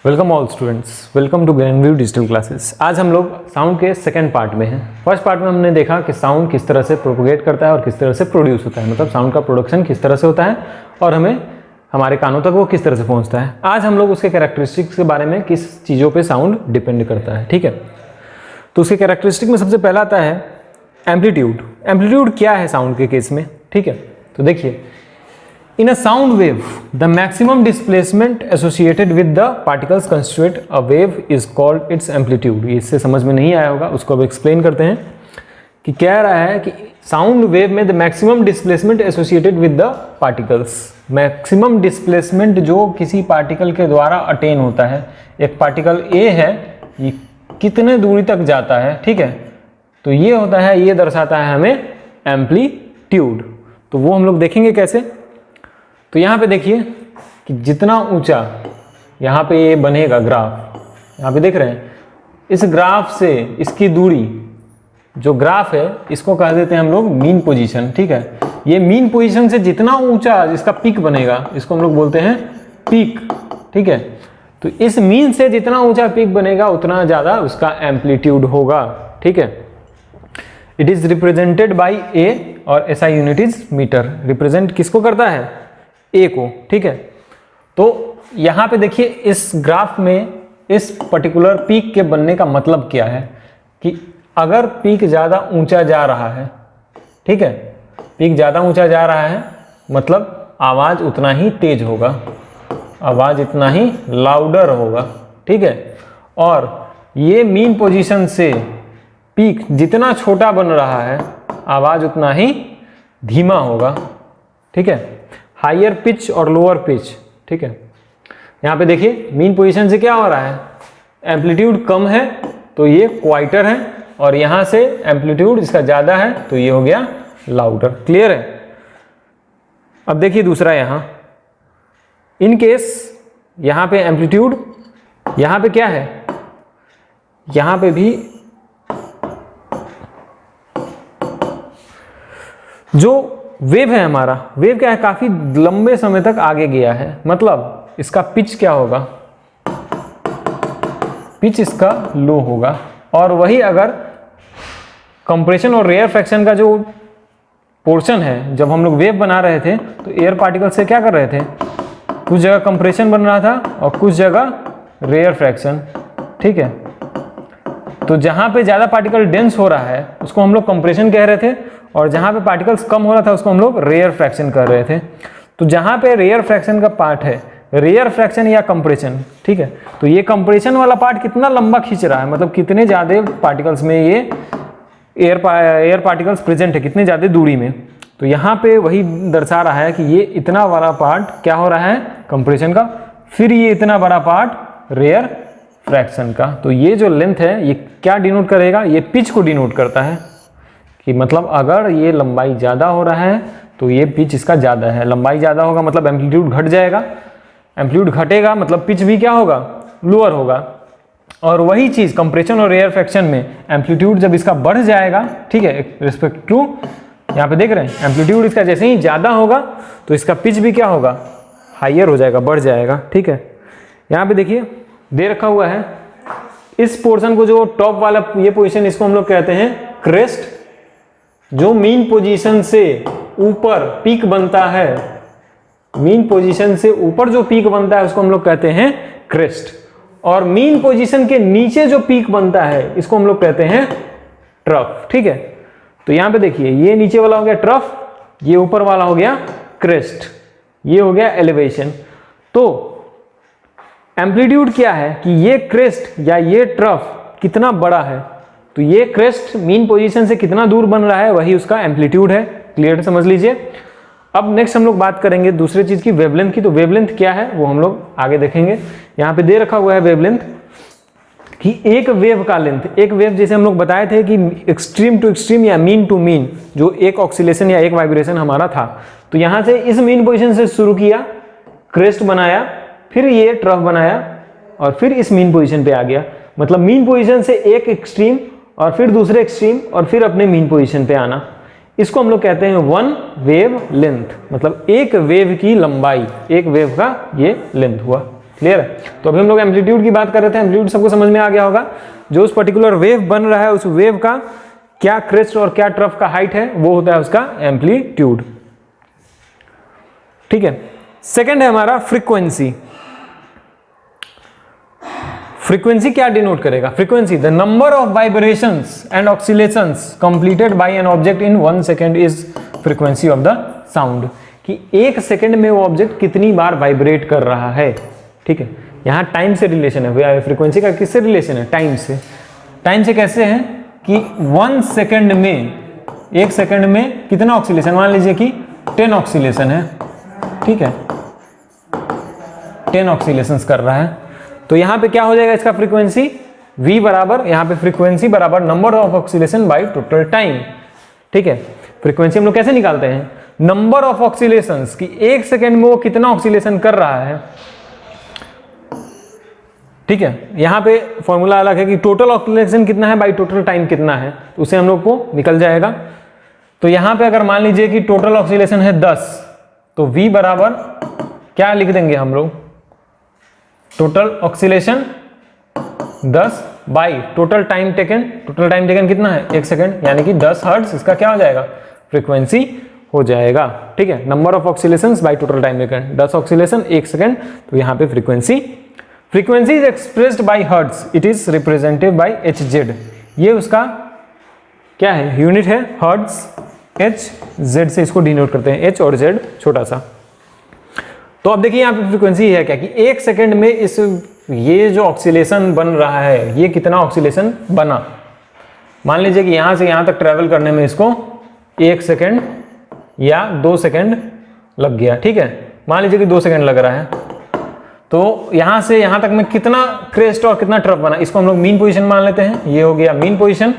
Welcome all students, welcome to Grandview digital classes. आज हम लोग साउंड के सेकंड पार्ट में हैं। फर्स्ट पार्ट में हमने देखा कि साउंड किस तरह से प्रोपोगेट करता है और किस तरह से प्रोड्यूस होता है, मतलब साउंड का प्रोडक्शन किस तरह से होता है और हमें हमारे कानों तक वो किस तरह से पहुंचता है। आज हम लोग उसके कैरेक्टरिस्टिक्स के बारे में, किस चीज़ों पर साउंड डिपेंड करता है, ठीक है। तो उसके कैरेक्टरिस्टिक में सबसे पहला आता है एम्पलीट्यूड। एम्पलीट्यूड क्या है साउंड के केस में, ठीक है। तो देखिए, in a sound wave the maximum displacement associated with the particles constitute a wave is called its amplitude। ये इससे समझ में नहीं आया होगा, उसको अब एक्सप्लेन करते हैं कि कह रहा है कि साउंड वेव में the maximum displacement associated with the particles, maximum displacement जो किसी पार्टिकल के द्वारा अटेन होता है। एक पार्टिकल ए है, ये कितने दूरी तक जाता है, ठीक है, तो ये होता है, ये दर्शाता है हमें एम्पलीट्यूड। तो वो हम लोग देखेंगे कैसे। तो यहाँ पे देखिए कि जितना ऊंचा यहाँ पे ये बनेगा ग्राफ, यहाँ पे देख रहे हैं, इस ग्राफ से इसकी दूरी, जो ग्राफ है इसको कह देते हैं हम लोग मीन पोजीशन, ठीक है। ये मीन पोजीशन से जितना ऊंचा इसका पीक बनेगा, इसको हम लोग बोलते हैं पीक, ठीक है। तो इस मीन से जितना ऊंचा पीक बनेगा उतना ज़्यादा उसका एम्पलीट्यूड होगा, ठीक है। It is represented by A और SI unit is metre. Represent किसको करता है? ए को, ठीक है। तो यहाँ पे देखिए इस ग्राफ में इस पर्टिकुलर पीक के बनने का मतलब क्या है कि अगर पीक ज़्यादा ऊंचा जा रहा है, ठीक है, पीक ज़्यादा ऊंचा जा रहा है मतलब आवाज़ उतना ही तेज होगा, आवाज़ इतना ही लाउडर होगा, ठीक है। और ये मीन पोजीशन से पीक जितना छोटा बन रहा है आवाज़ उतना ही धीमा होगा, ठीक है। हायर पिच और लोअर पिच, ठीक है। यहाँ पे देखिए मीन पोजीशन से क्या हो रहा है, एम्पलीट्यूड कम है तो ये क्वाइटर है, और यहाँ से एम्पलीट्यूड इसका ज़्यादा है तो ये हो गया लाउडर। क्लियर है। अब देखिए दूसरा, यहाँ इन केस यहाँ पे एम्पलीट्यूड, यहाँ पे क्या है, यहाँ पे भी जो वेव है हमारा, वेव क्या है, काफी लंबे समय तक आगे गया है, मतलब इसका पिच क्या होगा, पिच इसका लो होगा। और वही अगर कंप्रेशन और रेयर फ्रैक्शन का जो पोर्शन है, जब हम लोग वेव बना रहे थे तो एयर पार्टिकल से क्या कर रहे थे, कुछ जगह कंप्रेशन बन रहा था और कुछ जगह रेयर फ्रैक्शन, ठीक है। तो जहाँ पे ज़्यादा पार्टिकल डेंस हो रहा है उसको हम लोग कंप्रेशन कह रहे थे, और जहाँ पे पार्टिकल्स कम हो रहा था उसको हम लोग रेयर फ्रैक्शन कर रहे थे। तो जहाँ पे रेयर फ्रैक्शन का पार्ट है, रेयर फ्रैक्शन या कंप्रेशन, ठीक है, तो ये कंप्रेशन वाला पार्ट कितना लंबा खींच रहा है, मतलब कितने ज़्यादा पार्टिकल्स में ये एयर पार्टिकल्स प्रेजेंट है, कितने ज़्यादा दूरी में। तो यहाँ पे वही दर्शा रहा है कि ये इतना बड़ा पार्ट क्या हो रहा है, कंप्रेशन का, फिर ये इतना बड़ा पार्ट रेयर फ्रैक्शन का। तो ये जो लेंथ है ये क्या डिनोट करेगा, ये पिच को डिनोट करता है कि मतलब अगर ये लंबाई ज़्यादा हो रहा है तो ये पिच इसका ज़्यादा है। लंबाई ज़्यादा होगा मतलब एम्पलीट्यूड घट जाएगा, एम्पलीट्यूड घटेगा मतलब पिच भी क्या होगा, लोअर होगा। और वही चीज़ कंप्रेशन और रेयर फ्रैक्शन में एम्पलीट्यूड जब इसका बढ़ जाएगा, ठीक है, रिस्पेक्ट टू, यहाँ पे देख रहे हैं एम्पलीट्यूड इसका जैसे ही ज़्यादा होगा तो इसका पिच भी क्या होगा, हाइयर हो जाएगा, बढ़ जाएगा, ठीक है। यहाँ पे देखिए दे रखा हुआ है, इस पोर्शन को, जो टॉप वाला ये पोजीशन, इसको हम लोग कहते हैं क्रेस्ट। जो मीन पोजीशन से ऊपर पीक बनता है, मीन पोजीशन से ऊपर जो पीक बनता है उसको हम लोग कहते हैं क्रेस्ट, और मीन पोजीशन के नीचे जो पीक बनता है इसको हम लोग कहते हैं ट्रफ, ठीक है। तो यहाँ पे देखिए ये नीचे वाला हो गया ट्रफ, ये ऊपर वाला हो गया क्रेस्ट, ये हो गया एलिवेशन। तो एम्पलीट्यूड क्या है कि ये क्रेस्ट या ये ट्रफ कितना बड़ा है, तो ये क्रेस्ट मीन पोजीशन से कितना दूर बन रहा है वही उसका एम्पलीट्यूड है। क्लियर, समझ लीजिए। अब नेक्स्ट हम लोग बात करेंगे दूसरे चीज की, वेवलेंथ की। तो वेवलेंथ क्या है वो हम लोग आगे देखेंगे। यहाँ पे दे रखा हुआ है वेवलेंथ कि एक वेव का लेंथ, एक वेव जैसे हम लोग बताए थे कि एक्सट्रीम टू एक्सट्रीम या मीन टू मीन, जो एक ऑक्सीलेशन या एक वाइब्रेशन हमारा था, तो यहाँ से इस मीन पोजीशन से शुरू किया, क्रेस्ट बनाया, फिर ये ट्रफ बनाया और फिर इस मीन पोजीशन पे आ गया। मतलब मीन पोजीशन से एक एक्सट्रीम और फिर दूसरे एक्सट्रीम और फिर अपने मीन पोजीशन पे आना, इसको हम लोग कहते हैं वन वेव लेंथ। मतलब एक वेव की लंबाई, एक वेव का ये लेंथ हुआ, क्लियर है। तो अभी हम लोग एम्पलीट्यूड की बात कर रहे थे, एम्पलीट्यूड सबको समझ में आ गया होगा, जो उस पर्टिकुलर वेव बन रहा है उस वेव का क्या क्रेस्ट और क्या ट्रफ का हाइट है वो होता है उसका एम्पलीट्यूड, ठीक है। सेकंड है हमारा फ्रीक्वेंसी। फ्रीक्वेंसी क्या डिनोट करेगा? Frequency the number of vibrations and oscillations completed by an object in 1 second is frequency of the sound, कि 1 सेकेंड में वो ऑब्जेक्ट कितनी बार वाइब्रेट कर रहा है, ठीक है। यहां टाइम से रिलेशन है, फ्रीक्वेंसी का किससे रिलेशन है? टाइम से। टाइम से कैसे है कि 1 सेकेंड में, 1 सेकेंड में कितना ऑक्सीलेशन, मान लीजिए कि 10 ऑक्सीलेशन है, ठीक है, 10 ऑक्सीलेशंस कर रहा है, तो यहां पे क्या हो जाएगा इसका फ्रीक्वेंसी? v बराबर, यहां पे फ्रीक्वेंसी बराबर number of oscillation bye total time, ठीक है। फ्रीक्वेंसी हम लोग कैसे निकालते हैं? नंबर ऑफ ऑक्सीलेशंस, कि 1 सेकेंड में वो कितना ऑक्सीलेशन कर रहा है, ठीक है। यहां पे फॉर्मूला अलग है कि टोटल ऑक्सीलेशन कितना है बाय टोटल टाइम कितना है, तो उसे हम लोग को निकल जाएगा। तो यहां पे अगर मान लीजिए कि टोटल ऑक्सीलेशन है 10, तो v बराबर क्या लिख देंगे हम लोग? Total oscillation 10 by total time taken, total time taken कितना है? 1 सेकेंड, यानी कि 10 हर्ट्ज इसका क्या हो जाएगा? फ्रीक्वेंसी हो जाएगा, ठीक है। Number of oscillations by total time taken, 10 oscillation 1 second, तो यहां पे frequency is expressed by hertz, it is represented by hz, ये उसका क्या है? यूनिट है हर्ट्ज, hz से इसको डिनोट करते हैं, h और z छोटा सा। तो अब देखिए यहाँ पे फ्रीक्वेंसी है क्या कि 1 सेकेंड में ये जो ऑक्सीलेशन बन रहा है ये कितना ऑक्सीलेशन बना। मान लीजिए कि यहां से यहां तक ट्रेवल करने में इसको 1 सेकेंड या 2 सेकेंड लग गया, ठीक है। मान लीजिए कि 2 सेकेंड लग रहा है, तो यहां से यहां तक में कितना क्रेस्ट और कितना ट्रफ बना, इसको हम लोग मीन पोजीशन मान लेते हैं, ये हो गया मीन पोजीशन।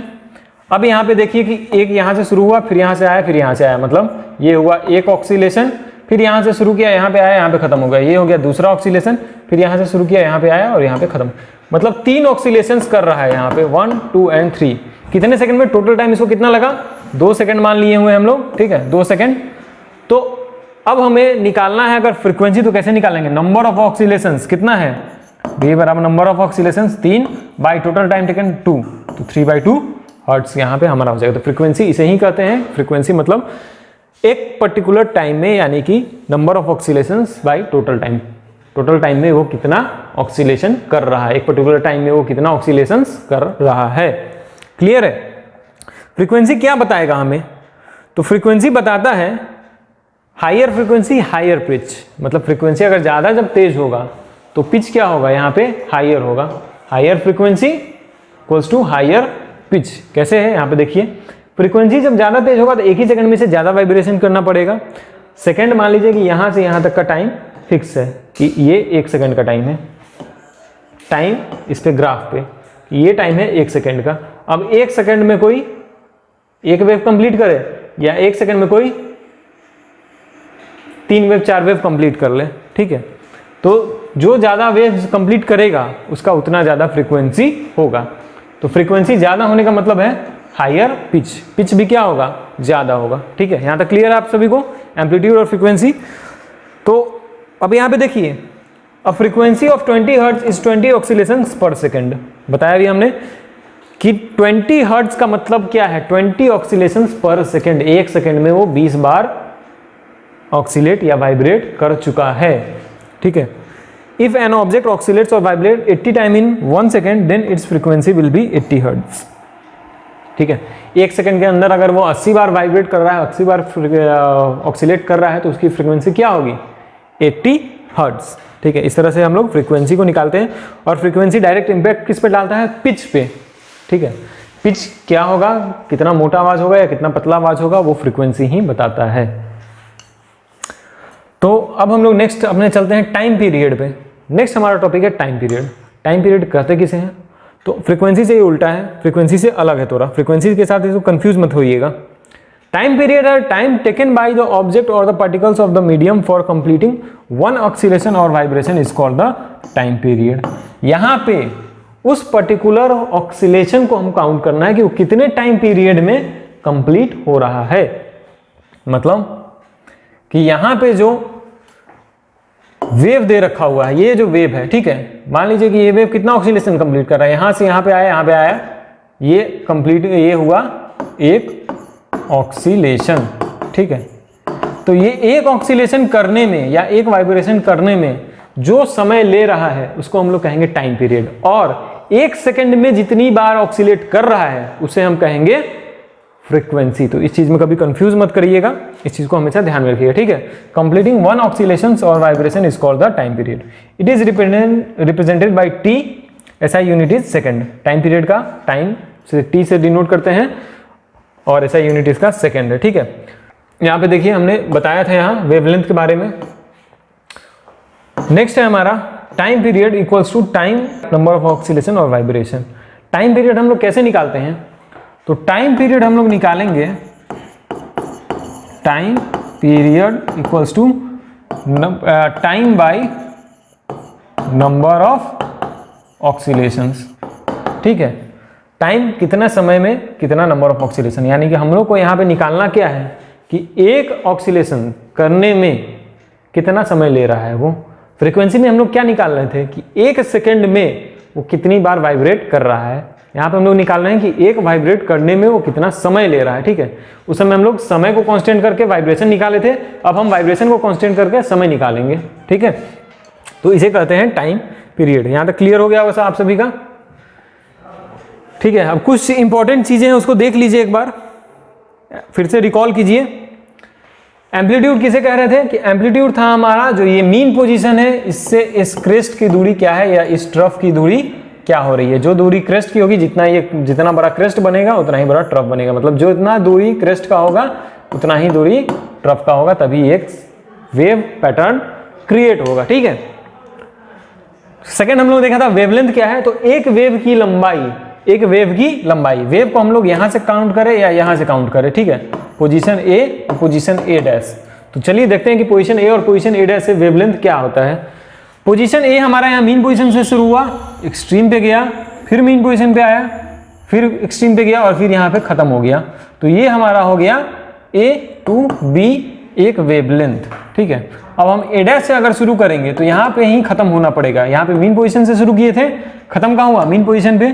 अब यहाँ पे देखिए कि एक यहां से शुरू हुआ, फिर यहां से आया, फिर यहां से आया, मतलब ये हुआ एक ऑक्सीलेशन, फिर यहां से शुरू किया, यहां पे आया, यहां पे खत्म हो गया, ये हो गया दूसरा ऑक्सीलेशन, फिर यहां से शुरू किया, यहां पे आया और यहां पे खत्म, मतलब 3 ऑक्सीलेशंस कर रहा है यहाँ पे, 1, 2 एंड 3। कितने सेकंड में? टोटल टाइम इसको कितना लगा? 2 सेकंड मान लिए हुए हम लोग, ठीक है, 2 सेकंड। तो अब हमें निकालना है अगर फ्रीक्वेंसी, तो कैसे निकालेंगे? नंबर ऑफ ऑक्सीलेशंस कितना है? v बराबर number of oscillations 3 by total time taken 2, तो 3/2 हर्ट्ज यहाँ पे हमारा हो जाएगा। तो फ्रीक्वेंसी इसे ही कहते हैं, फ्रीक्वेंसी मतलब एक पर्टिकुलर टाइम में, यानी कि number of oscillations by total time, total time में वो कितना ऑक्सीलेशन कर रहा है, एक पर्टिकुलर टाइम में वो कितना ऑक्सीलेशंस कर रहा है। क्लियर है? फ्रीक्वेंसी क्या बताएगा हमें? तो फ्रीक्वेंसी बताता है हायर फ्रीक्वेंसी हायर पिच, मतलब फ्रीक्वेंसी अगर ज्यादा जब तेज होगा तो पिच क्या होगा? यहाँ पे हायर होगा, higher frequency equals to higher pitch. कैसे है? यहाँ पे देखिए, फ्रीक्वेंसी जब ज्यादा तेज होगा तो एक ही सेकंड में से ज्यादा वाइब्रेशन करना पड़ेगा। सेकंड मान लीजिए कि यहां से यहां तक का टाइम फिक्स है कि ये 1 सेकंड का टाइम है, टाइम इस पे ग्राफ पे ये टाइम है 1 सेकंड का। अब 1 सेकंड में कोई एक वेव कंप्लीट करे या 1 सेकंड में कोई 3 वेव 4 वेव कंप्लीट कर ले, ठीक है। तो जो ज्यादा वेव कंप्लीट करेगा उसका उतना ज्यादा फ्रीक्वेंसी होगा। तो फ्रीक्वेंसी ज्यादा होने का मतलब है हायर पिच, पिच भी क्या होगा? ज्यादा होगा, ठीक है। यहां तक क्लियर है आप सभी को? एम्पलीट्यूड और फ्रीक्वेंसी। तो अब यहां पे देखिए, a frequency of 20 hertz is 20 ऑक्सीलेशंस पर सेकंड। बताया भी हमने कि 20 हर्ट्ज का मतलब क्या है? 20 ऑक्सीलेशंस पर सेकंड, 1 सेकंड में वो 20 बार ऑक्सीलेट या वाइब्रेट कर चुका है, ठीक है। इफ एन ऑब्जेक्ट ऑक्सीलेट्स और vibrate 80 time in 1 second then its frequency will be 80 hertz, ठीक है। 1 सेकंड के अंदर अगर वो 80 बार वाइब्रेट कर रहा है, 80 बार ऑक्सीलेट कर रहा है, तो उसकी फ्रीक्वेंसी क्या होगी? 80 हर्ट्ज, ठीक है। इस तरह से हम लोग फ्रीक्वेंसी को निकालते हैं। और फ्रीक्वेंसी डायरेक्ट इंपैक्ट किस पे डालता है? पिच पे, ठीक है। पिच क्या होगा, कितना मोटा आवाज होगा या कितना पतला आवाज होगा, वो फ्रीक्वेंसी ही बताता है। तो अब हम लोग नेक्स्ट अपने चलते हैं टाइम पीरियड पे। नेक्स्ट हमारा टॉपिक है टाइम पीरियड। टाइम पीरियड कहते किसे हैं? तो फ्रीक्वेंसी से ही उल्टा है, फ्रीक्वेंसी से अलग है थोड़ा, फ्रीक्वेंसी के साथ इसको कंफ्यूज मत होइएगा। टाइम पीरियड है time taken by the object और the particles of the medium for completing one oscillation और vibration is called the time period. यहां पे उस पर्टिकुलर ऑक्सीलेशन को हम काउंट करना है कि वो कितने टाइम पीरियड में कंप्लीट हो रहा है। मतलब कि यहां पे जो वेव दे रखा हुआ है, ये जो वेव है, ठीक है, मान लीजिए कि ये वेव कितना ऑक्सीलेशन कंप्लीट कर रहा है, यहां से यहां पे आया, यहां पे आया, ये कंप्लीट, ये हुआ एक ऑक्सीलेशन, ठीक है। तो ये एक ऑक्सीलेशन करने में या एक वाइब्रेशन करने में जो समय ले रहा है उसको हम लोग कहेंगे टाइम पीरियड, और एक सेकंड में जितनी बार ऑक्सीलेट कर रहा है उसे हम कहेंगे फ्रीक्वेंसी। तो इस चीज में कभी कंफ्यूज मत करिएगा, इस चीज को हमेशा ध्यान में रखिएगा, ठीक है। कंप्लीटिंग वन ऑक्सीलेशन और vibration is called the time period. It is represented bye T, SI unit is second. Time period का टाइम से टी से डिनोट करते हैं और एसआई यूनिट इसका सेकंड है, ठीक है। यहाँ पे देखिए हमने बताया था यहाँ वेवलेंथ के बारे में। नेक्स्ट है हमारा time period equals to time number of oscillation और वाइब्रेशन। टाइम पीरियड हम लोग कैसे निकालते हैं? तो टाइम पीरियड हम लोग निकालेंगे, time period equals to time by number of oscillations, ठीक है। टाइम कितना समय में कितना नंबर ऑफ ऑक्सीलेशन, यानी कि हम लोग को यहाँ पे निकालना क्या है कि एक ऑक्सीलेशन करने में कितना समय ले रहा है वो। फ्रीक्वेंसी में हम लोग क्या निकाल रहे थे कि एक सेकंड में वो कितनी बार वाइब्रेट कर रहा है। यहाँ पे हम लोग निकाल रहे हैं कि एक वाइब्रेट करने में वो कितना समय ले रहा है, ठीक है। उस समय हम लोग समय को कांस्टेंट करके वाइब्रेशन निकाले थे, अब हम वाइब्रेशन को कांस्टेंट करके समय निकालेंगे, ठीक है। तो इसे कहते हैं टाइम पीरियड। यहाँ तक क्लियर हो गया वैसा आप सभी का, ठीक है। अब कुछ इंपॉर्टेंट चीजें हैं उसको देख लीजिए एक बार, फिर से रिकॉल कीजिए। एम्पलीट्यूड किसे कह रहे थे कि एम्पलीट्यूड था हमारा जो ये मीन पोजीशन है, इससे इस क्रेस्ट की दूरी क्या है या इस ट्रफ की दूरी क्या हो रही है। जो दूरी क्रेस्ट की होगी, जितना बड़ा क्रेस्ट बनेगा उतना ही बड़ा ट्रफ बनेगा, मतलब जो इतना दूरी क्रेस्ट का होगा उतना ही दूरी ट्रफ का होगा, तभी एक वेव पैटर्न क्रिएट होगा, ठीक है। सेकेंड हम लोग देखा था वेवलेंथ क्या है, तो एक वेव की लंबाई, एक वेव की लंबाई, वेव को हम लोग यहां से काउंट करें या यहां से काउंट करें, ठीक है। Position A, position A dash. तो चलिए देखते हैं कि पोजीशन ए और पोजीशन ए डैश से वेवलेंथ क्या होता है। पोजीशन ए हमारा यहाँ मीन पोजीशन से शुरू हुआ, एक्सट्रीम पे गया, फिर मीन पोजीशन पे आया, फिर एक्सट्रीम पे गया और फिर यहाँ पे खत्म हो गया। तो ये हमारा हो गया ए टू बी एक वेवलेंथ, ठीक है। अब हम ए डैश से अगर शुरू करेंगे तो यहाँ पे ही खत्म होना पड़ेगा। यहाँ पे मीन पोजीशन से शुरू किए थे, खत्म कहाँ हुआ? मीन पोजीशन पे।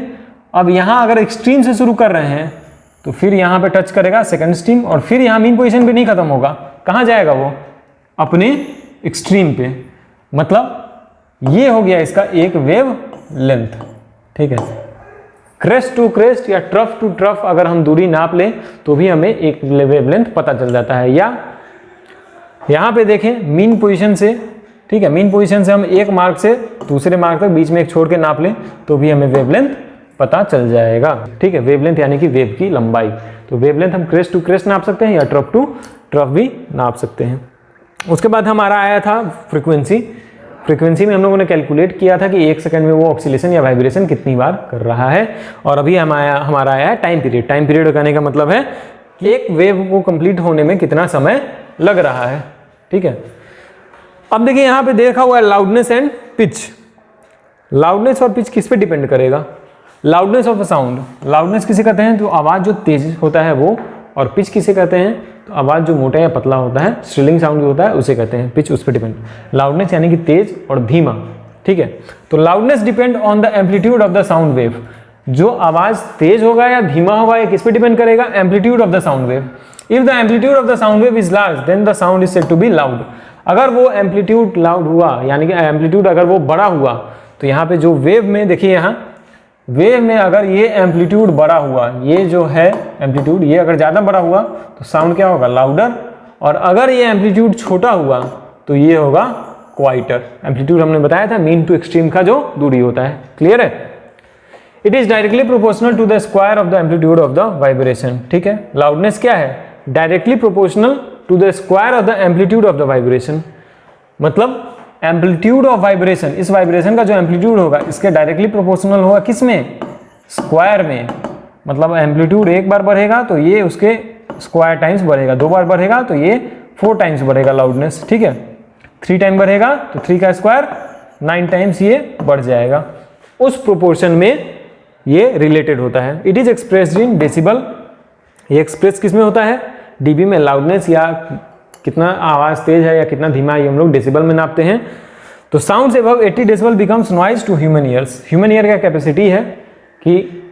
अब यहाँ अगर एक्सट्रीम से शुरू कर रहे हैं तो फिर यहाँ पे टच करेगा सेकंड स्ट्रीम और फिर यहाँ मीन पोजीशन पे नहीं खत्म होगा, कहाँ जाएगा वो? अपने एक्सट्रीम पे। मतलब ये हो गया इसका एक वेव लेंथ, ठीक है। क्रेस्ट टू क्रेस्ट या ट्रफ टू ट्रफ अगर हम दूरी नाप लें तो भी हमें एक वेव लेंथ पता चल जाता है। या यहाँ पे देखें मीन पोजीशन से, ठीक है, मीन पोजीशन से हम एक मार्क से दूसरे मार्क तक बीच में एक छोड़ के नाप लें तो भी हमें वेवलेंथ पता चल जाएगा, ठीक है। वेवलेंथ यानी कि वेव की लंबाई। तो वेवलेंथ हम क्रेस्ट टू क्रेस्ट नाप सकते हैं या ट्रफ टू ट्रफ भी नाप सकते हैं। उसके बाद हमारा आया था फ्रीक्वेंसी। फ्रीक्वेंसी में हम लोगों ने कैलकुलेट किया था कि एक सेकंड में वो ऑक्सीलेशन या वाइब्रेशन कितनी बार कर रहा है। और अभी हमारा आया है टाइम पीरियड। टाइम पीरियड कहने का मतलब है कि एक वेव को कंप्लीट होने में कितना समय लग रहा है, ठीक है। अब देखिए यहाँ पे देखा हुआ है लाउडनेस एंड पिच। लाउडनेस और पिच किस पे डिपेंड करेगा? Loudness of a sound, loudness किसे कहते हैं? तो आवाज जो तेज होता है वो। और पिच किसे कहते हैं? तो आवाज जो मोटा या पतला होता है, स्ट्रिलिंग साउंड जो होता है उसे कहते हैं पिच। उस पर डिपेंड। लाउडनेस यानी कि तेज और धीमा, ठीक है। तो loudness depend on the amplitude of the sound wave. जो आवाज तेज होगा या धीमा होगा, ये किस पे डिपेंड करेगा? Amplitude of the sound wave. If the amplitude of the sound wave is large then the sound is said to be loud. अगर वो एम्पलीट्यूड लाउड हुआ, यानी कि एम्पलीट्यूड अगर वो बड़ा हुआ, तो यहाँ पे जो वेव में देखिए, यहाँ वेव में अगर ये एम्पलीट्यूड बड़ा हुआ, ये जो है एम्पलीट्यूड, ये अगर ज़्यादा बड़ा हुआ तो साउंड क्या होगा? लाउडर। और अगर ये एम्पलीट्यूड छोटा हुआ तो ये होगा क्वाइटर। एम्पलीट्यूड हमने बताया था मीन टू एक्सट्रीम का जो दूरी होता है, क्लियर है। It is directly proportional to the square of the amplitude of the vibration, ठीक है। लाउडनेस क्या है? Directly proportional to the square of the amplitude of the vibration. मतलब एम्पलीट्यूड ऑफ वाइब्रेशन, इस वाइब्रेशन का जो एम्पलीट्यूड होगा इसके डायरेक्टली प्रोपोर्शनल होगा किस में? स्क्वायर में। मतलब एम्पलीट्यूड एक बार बढ़ेगा तो ये उसके स्क्वायर टाइम्स बढ़ेगा, 2 बार बढ़ेगा तो ये 4 टाइम्स बढ़ेगा लाउडनेस, ठीक है। 3 टाइम बढ़ेगा तो 3 का स्क्वायर 9 टाइम्स ये बढ़ जाएगा। उस प्रोपोर्शन में ये रिलेटेड होता है। It is expressed in decibel. ये एक्सप्रेस किस में होता है? डीबी में। लाउडनेस या कितना आवाज तेज है या कितना धीमा है, ये हम लोग डेसिबल में नापते हैं। तो साउंड से above 80 decibel becomes noise to human ears. Human ear का कैपेसिटी है कि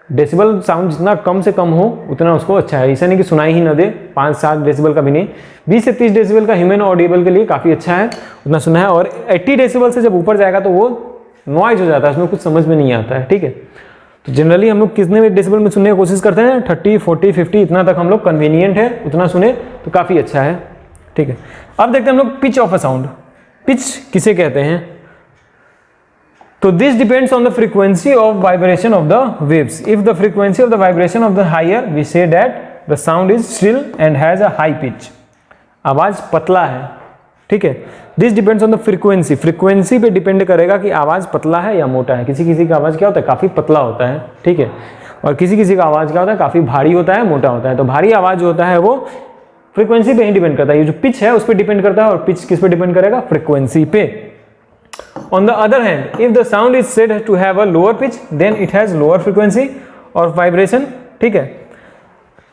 डेसिबल साउंड जितना कम से कम हो उतना उसको अच्छा है। ऐसा नहीं कि सुनाई ही ना दे, 5-7 डेसिबल का भी नहीं, 20 से 30 डेसिबल का ह्यूमन ऑडिबल के लिए काफ़ी अच्छा है, उतना सुना है। और 80 डेसिबल से जब ऊपर जाएगा तो वो नॉइज हो जाता है, उसमें कुछ समझ में नहीं आता है, ठीक है। तो जनरली हम लोग कितने डेसिबल में सुनने की कोशिश करते हैं, 30, 40, 50, इतना तक हम लोग कन्वीनियंट है, उतना सुने तो काफ़ी अच्छा है, ठीक है। अब देखते हैं हम लोग pitch of a sound. Pitch किसे कहते हैं? तो this depends on the frequency of vibration of the waves. If the frequency of the vibration of the higher we say that the sound is shrill and has a high pitch. आवाज पतला है, ठीक है। This depends on the frequency. Frequency पे depend करेगा कि आवाज पतला है या मोटा है। किसी किसी का आवाज क्या होता है, काफी पतला होता है, ठीक है। और किसी किसी का आवाज क्या होता है, काफी भारी होता है, मोटा होता है। तो भारी आवाज जो होता है वो फ्रीक्वेंसी पे ही डिपेंड करता है। ये जो पिच है उस पर डिपेंड करता है, और पिच किस पे डिपेंड करेगा, फ्रीक्वेंसी पे। On the other hand, if the sound is said to have a lower pitch, then it has lower frequency और vibration, ठीक है।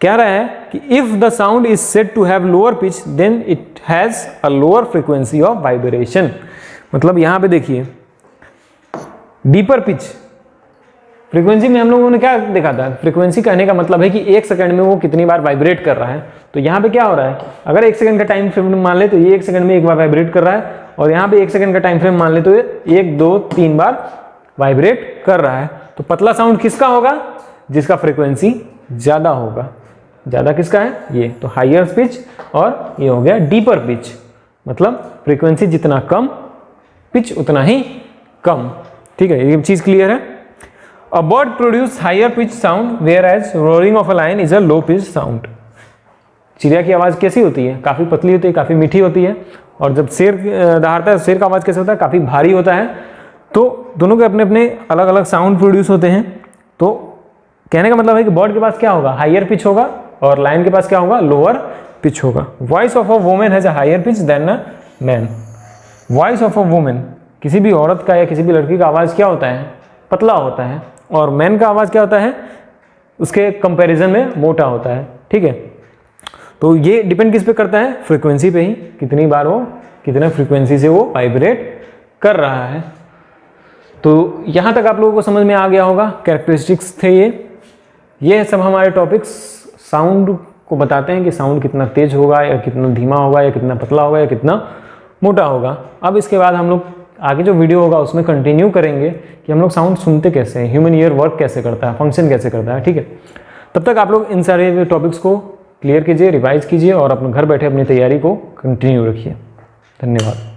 कह रहा है कि if the sound is said to have lower pitch, then it has a lower frequency of vibration। मतलब यहाँ पे देखिए deeper pitch, फ्रीक्वेंसी में हम लोगों ने क्या देखा था, फ्रीक्वेंसी कहने का मतलब है कि 1 सेकंड में वो कितनी बार वाइब्रेट कर रहा है। तो यहाँ पे क्या हो रहा है, अगर 1 सेकंड का टाइम फ्रेम मान ले तो ये 1 सेकंड में 1 बार वाइब्रेट कर रहा है, और यहाँ पे 1 सेकंड का टाइम फ्रेम मान ले तो ये 1, 2, 3 बार वाइब्रेट कर रहा है। तो पतला साउंड किसका होगा, जिसका फ्रीक्वेंसी ज्यादा होगा। ज्यादा किसका है, ये। तो हायर पिच, और ये हो गया डीपर पिच, मतलब फ्रीक्वेंसी जितना कम पिच उतना ही कम, ठीक है। ये चीज क्लियर है। A bird produces higher pitch sound whereas roaring of a lion is a low pitch sound। चिड़िया की आवाज कैसी होती है, काफी पतली होती है, काफी मीठी होती है। और जब शेर दहाड़ता है, शेर का आवाज कैसे होता है, काफी भारी होता है। तो दोनों के अपने अपने अलग अलग साउंड प्रोड्यूस होते हैं। तो कहने का मतलब है कि बर्ड के पास क्या होगा, हायर पिच होगा, और लायन के पास क्या होगा, लोअर पिच होगा। Voice of a woman has a higher pitch than a man. Voice of a woman, किसी भी औरत का या किसी भी लड़की का आवाज क्या होता है, पतला होता है, और मैन का आवाज क्या होता है, उसके कंपैरिजन में मोटा होता है, ठीक है। तो ये डिपेंड किस पे करता है, फ्रीक्वेंसी पे ही, कितनी बार वो कितने फ्रीक्वेंसी से वो वाइब्रेट कर रहा है। तो यहाँ तक आप लोगों को समझ में आ गया होगा, कैरेक्टरिस्टिक्स थे ये सब हमारे टॉपिक्स साउंड को बताते हैं कि साउंड कितना तेज होगा या कितना धीमा होगा या कितना पतला होगा या कितना मोटा होगा। अब इसके बाद हम लोग आगे जो वीडियो होगा उसमें कंटिन्यू करेंगे कि हम लोग साउंड सुनते कैसे हैं, ह्यूमन ईयर वर्क कैसे करता है, फंक्शन कैसे करता है, ठीक है। तब तक आप लोग इन सारे टॉपिक्स को क्लियर कीजिए, रिवाइज कीजिए, और अपने घर बैठे अपनी तैयारी को कंटिन्यू रखिए। धन्यवाद।